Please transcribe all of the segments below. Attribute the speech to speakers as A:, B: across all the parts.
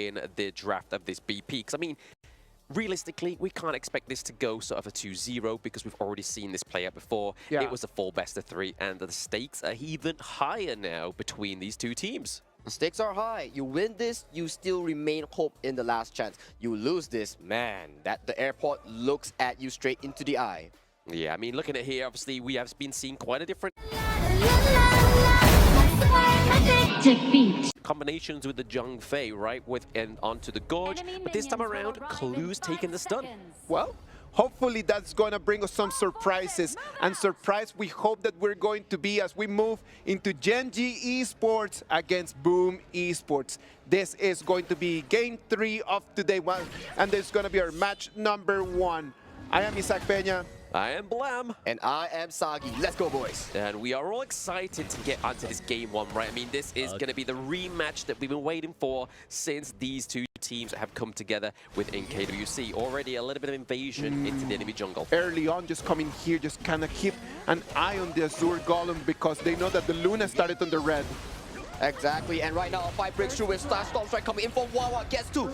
A: in the draft of this BP. Because, I mean, realistically, we can't expect this to go sort of a 2-0 because we've already seen this play out before. Yeah. It was a full best of 3, and the stakes are even higher now between these two teams.
B: The stakes are high. You win this, you still remain hope in the last chance. You lose this, man, that the airport looks at you straight into the eye.
A: Yeah, I mean, looking at here, obviously, we have been seeing quite a different
C: defeat.
A: Combinations with the Jung Fei, right, and onto the Gorge, but this time around, Clu's taking the stun.
D: Well, hopefully that's going to bring us some surprises, and surprise we hope that we're going to be as we move into Gen.G Esports against Boom Esports. This is going to be game 3 of today, and this is going to be our match number 1. I am Isaac Peña.
A: I am Blam.
B: And I am Sagi. Let's go, boys.
A: And we are all excited to get onto this game 1, right? I mean, this is going to be the rematch that we've been waiting for since these two teams have come together within KWC. Already a little bit of invasion into the enemy jungle.
D: Early on, just coming here, just kind of keep an eye on the Azure Golem because they know that the Luna started on the red.
B: Exactly, and right now a fight breaks through with Star Storm Strike coming in from Wawa, gets to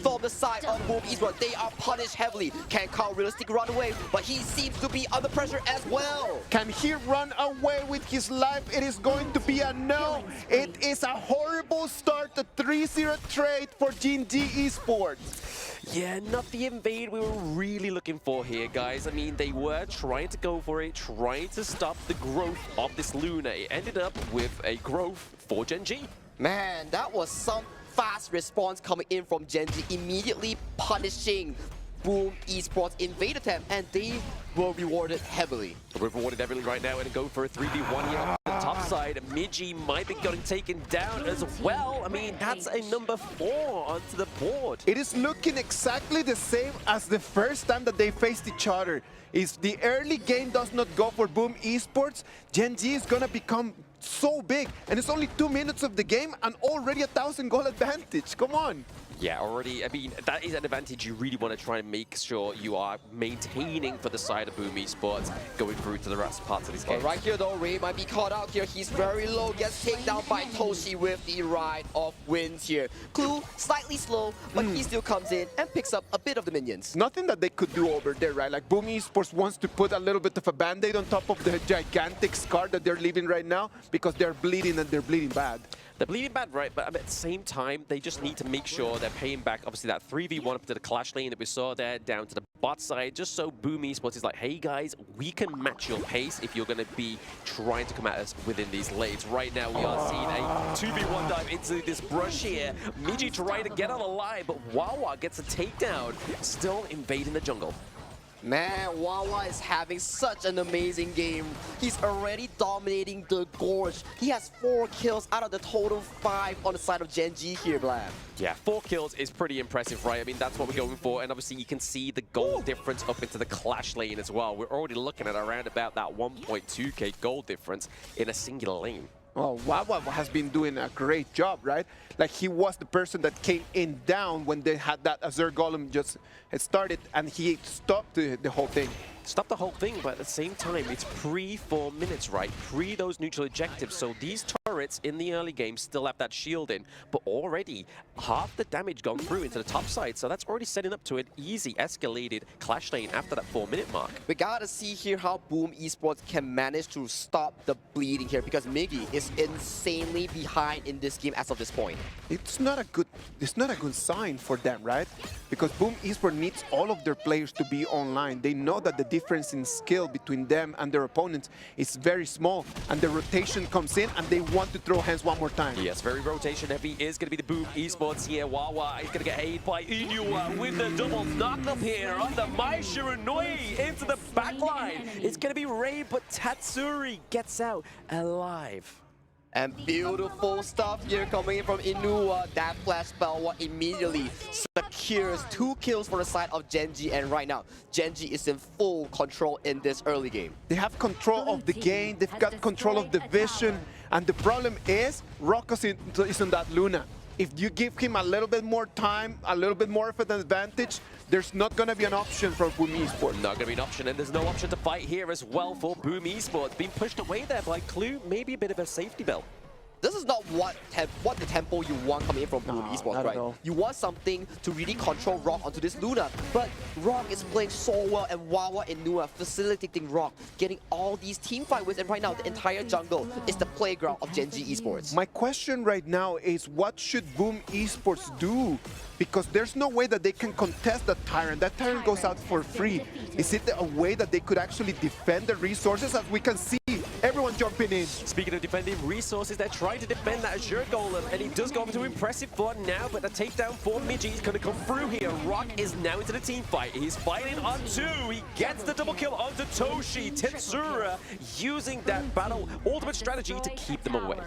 B: from the side of Boom Esports. They are punished heavily. Can Carl realistically run away? But he seems to be under pressure as well.
D: Can he run away with his life? It is going to be a no. It is a horrible start, a 3-0 trade for Gen.G Esports.
A: Yeah, not the invade we were really looking for here, guys. I mean, they were trying to go for it, trying to stop the growth of this Luna. It ended up with a growth for Gen.G.
B: Man, that was some fast response coming in from Gen.G, immediately punishing Boom Esports invade attempt, and they were rewarded heavily.
A: We're rewarded heavily right now and go for a 3v1 here on the top side. Miji might be getting taken down as well. I mean, that's a number 4 onto the board.
D: It is looking exactly the same as the first time that they faced each other. If the early game does not go for Boom Esports, Gen.G is gonna become so big, and it's only 2 minutes of the game and already 1,000 goal advantage. Come on.
A: Yeah, already, I mean, that is an advantage you really want to try and make sure you are maintaining for the side of Boom Esports going through to the rest parts of this game.
B: Right here though, Ray might be caught out here. He's very low, gets taken down by Toshi with the Ride of Winds here. Clue, slightly slow, but he still comes in and picks up a bit of the minions.
D: Nothing that they could do over there, right? Like Boom Esports wants to put a little bit of a band-aid on top of the gigantic scar that they're leaving right now because they're bleeding and they're bleeding bad.
A: They're bleeding bad, right? But at the same time, they just need to make sure they're paying back, obviously, that 3v1 up to the Clash lane that we saw there, down to the bot side, just so Boom Esports is like, hey guys, we can match your pace if you're going to be trying to come at us within these lanes. Right now, we are seeing a 2v1 dive into this brush here. Miji trying to get on the line, but Wawa gets a takedown, still invading the jungle.
B: Man, Wawa is having such an amazing game. He's already dominating the Gorge. He has 4 kills out of the total 5 on the side of Gen.G here, Blam.
A: Yeah, 4 kills is pretty impressive, right? I mean, that's what we're going for. And obviously, you can see the gold difference up into the Clash lane as well. We're already looking at around about that 1.2k gold difference in a singular lane.
D: Well, Wawa has been doing a great job, right? Like, he was the person that came in down when they had that Azure Golem just started, and he stopped the whole thing.
A: Stop the whole thing, but at the same time, it's pre-4 minutes, right? Pre those neutral objectives. So these turrets in the early game still have that shield in, but already half the damage gone through into the top side. So that's already setting up to an easy escalated Clash lane after that 4-minute mark.
B: We gotta see here how Boom Esports can manage to stop the bleeding here, because Miggy is insanely behind in this game as of this point.
D: It's not a good sign for them, right? Because Boom Esports needs all of their players to be online. They know that the difference in skill between them and their opponents is very small, and the rotation comes in and they want to throw hands one more time.
A: Yes, very rotation heavy is going to be the Boom Esports here. Wawa is going to get aided by Inua with the double knock-up here on the Mai Shiranui into the backline. It's going to be Ray, but Tatsuri gets out alive.
B: And beautiful stuff here coming in from Inua. That flash spell immediately secures 2 kills for the side of Gen.G, and right now Gen.G is in full control in this early game.
D: They have control of the game, they've got control of the vision, and the problem is Rockus is on that Luna. If you give him a little bit more time, a little bit more of an advantage, there's not going to be an option for Boom Esports.
A: Not going to be an option, and there's no option to fight here as well for Boom Esports. Being pushed away there by Clue, maybe a bit of a safety belt.
B: this is not what the tempo you want coming in from Boom
D: No,
B: Esports,
D: not
B: right?
D: at all.
B: You want something to really control Rock onto this Luna, but Rock is playing so well, and Wawa and Nua facilitating Rock, getting all these team fight wins, and right now the entire jungle is the playground of Gen G Esports.
D: My question right now is, what should Boom Esports do? Because there's no way that they can contest the Tyrant. That Tyrant goes out for free. Is it a way that they could actually defend the resources? As we can see, everyone jumping in.
A: Speaking of defending resources, they're trying to defend that Azure Golem, and he does go up to impressive for now, but the takedown for Midgey is going to come through here. Rock is now into the team fight. He's fighting on 2. He gets the double kill onto Toshi. Tetsura using that battle ultimate strategy to keep them away.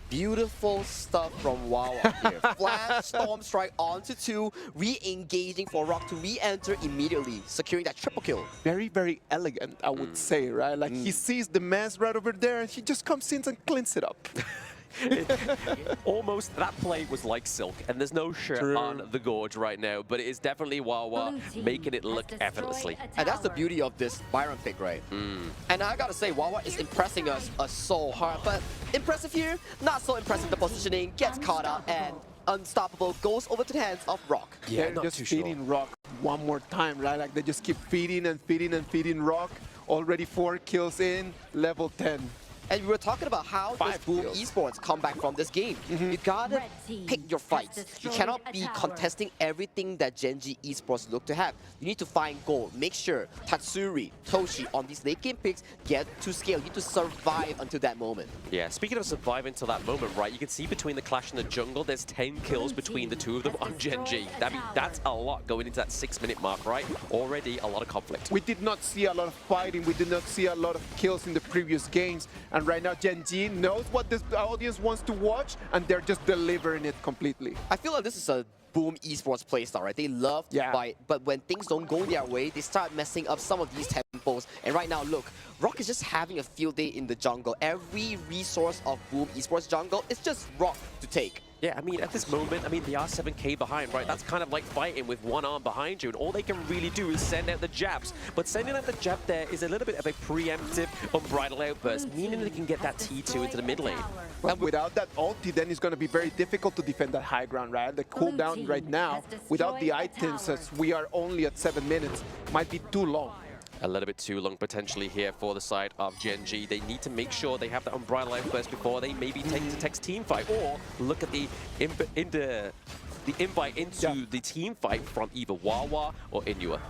B: Beautiful stuff from Wawa here. Flash, Storm Strike onto 2, re-engaging for Rock to re-enter immediately, securing that triple kill.
D: Very, very elegant, I would say, right? Like he sees the mess right over there and he just comes in and cleans it up.
A: Almost, that play was like silk, and there's no shirt on the Gorge right now, but it is definitely Wawa making it look effortlessly.
B: And that's the beauty of this Byron pick, right? And I gotta say, Wawa is impressing us so hard, but impressive here, not so impressive. The positioning gets caught up, and Unstoppable goes over to the hands of Rock.
A: Yeah,
D: They're
A: not
D: just
A: too
D: feeding Rock one more time, right? Like they just keep feeding and feeding and feeding Rock. Already 4 kills in, level 10.
B: And we were talking about how does
D: 5
B: Boom
D: kills.
B: Esports come back from this game. You gotta pick your fights. You cannot be contesting everything that Gen G Esports look to have. You need to find gold. Make sure Tatsuri, Toshi on these late game picks get to scale. You need to survive until that moment.
A: Yeah, speaking of surviving till that moment, right, you can see between the clash in the jungle, there's 10 kills between the two of them on Gen G. That's a lot going into that 6-minute mark, right? Already a lot of conflict.
D: We did not see a lot of fighting. We did not see a lot of kills in the previous games. And right now, Gen G knows what this audience wants to watch, and they're just delivering it completely.
B: I feel like this is a Boom Esports playstyle, right? They love to fight, but when things don't go their way, they start messing up some of these tempos. And right now, look, Rock is just having a field day in the jungle. Every resource of Boom Esports jungle is just Rock to take.
A: Yeah, I mean, at this moment, I mean, they are 7k behind, right? That's kind of like fighting with one arm behind you, and all they can really do is send out the jabs. But sending out the jab there is a little bit of a preemptive unbridled outburst, meaning they can get that T2 into the mid lane.
D: But without that ulti, then it's going to be very difficult to defend that high ground, right? The cooldown right now, without the items, as we are only at 7 minutes, might be too long.
A: A little bit too long potentially here for the side of Gen G. They need to make sure they have that unbridled outburst before they maybe take to text team fight, or look at the invite into the team fight from either Wawa or Inua.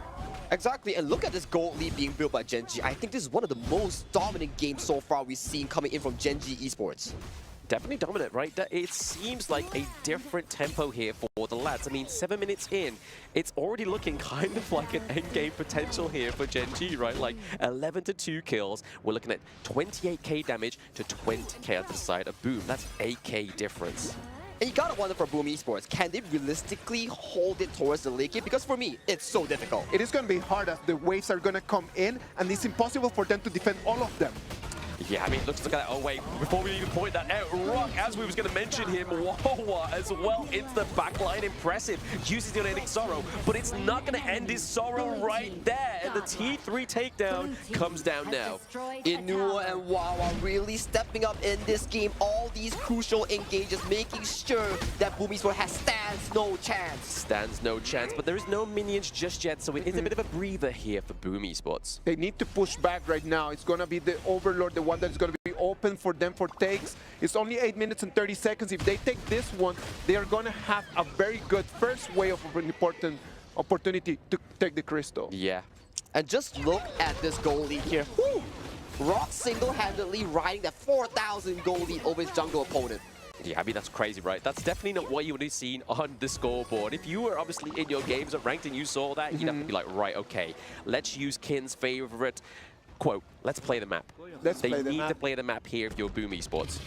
B: Exactly, and look at this gold lead being built by Gen G. I think this is one of the most dominant games so far we've seen coming in from Gen G Esports.
A: Definitely dominant, right? It seems like a different tempo here for the lads. I mean, 7 minutes in, it's already looking kind of like an endgame potential here for Gen G, right? Like 11 to 2 kills. We're looking at 28k damage to 20k on the side of Boom. That's 8k difference.
B: And you gotta wonder for Boom Esports, can they realistically hold it towards the late game? Because for me, it's so difficult.
D: It is going to be hard as the waves are going to come in, and it's impossible for them to defend all of them.
A: Yeah, I mean, look at that. Oh, wait, before we even point that out, Rock, as we was going to mention him, Wawa as well into the backline. Impressive. Uses the unending sorrow, but it's not going to end his sorrow right there. And the T3 takedown comes down now.
B: Inua and Wawa really stepping up in this game. All these crucial engages, making sure that Boom Esports stands no chance.
A: Stands no chance, but there is no minions just yet, so it is a bit of a breather here for Boom Esports.
D: They need to push back right now. It's going to be the Overlord, the one that is going to be open for them for takes. It's only 8 minutes and 30 seconds. If they take this one, they are going to have a very good first way of an important opportunity to take the crystal.
A: Yeah.
B: And just look at this goal lead here. Woo! Rock single-handedly riding that 4,000 goal lead over his jungle opponent.
A: Yeah, I mean, that's crazy, right? That's definitely not what you would have seen on the scoreboard. If you were obviously in your games at ranked and you saw that, you'd have to be like, right, okay, let's use Kin's favorite quote, let's play the map. They need to play the map here if you're Boom Esports.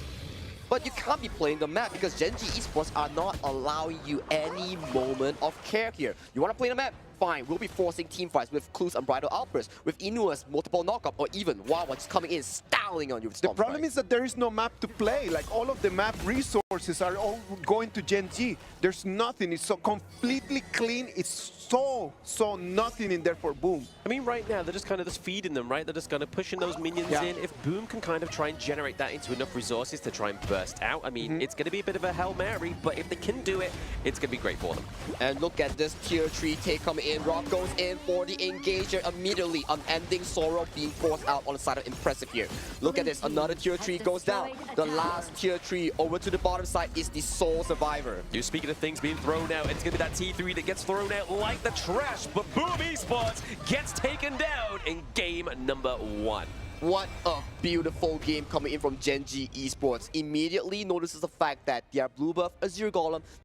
B: But you can't be playing the map because Gen G Esports are not allowing you any moment of care here. You want to play the map? fine. We'll be forcing team fights with Clu's Unbridled Outburst, with Inua's multiple knockup, or even Wawa just coming in, styling on you with
D: The
B: Storm
D: problem
B: Strike.
D: is that there is no map to play. Like, all of the map resources are all going to Gen G. There's nothing. It's so completely clean. It's so nothing in there for Boom.
A: I mean, right now, they're just kind of just feeding them, right? They're just kind of pushing those minions
B: Yeah.
A: in. If Boom can kind of try and generate that into enough resources to try and burst out, I mean, it's going to be a bit of a Hail Mary, but if they can do it, it's going to be great for them.
B: And look at this tier 3 take coming in. Rock goes in for the engager immediately. Unending Sorrow being forced out on the side of Impressive here. Look at this. Another tier 3 goes down. The last tier 3 over to the bottom side is the sole survivor.
A: You're speaking of things being thrown out, it's going to be that T3 that gets thrown out like the trash, but Boom Esports gets taken down in game number 1.
B: What a beautiful game coming in from Gen G Esports. Immediately notices the fact that their blue buff Azure Golem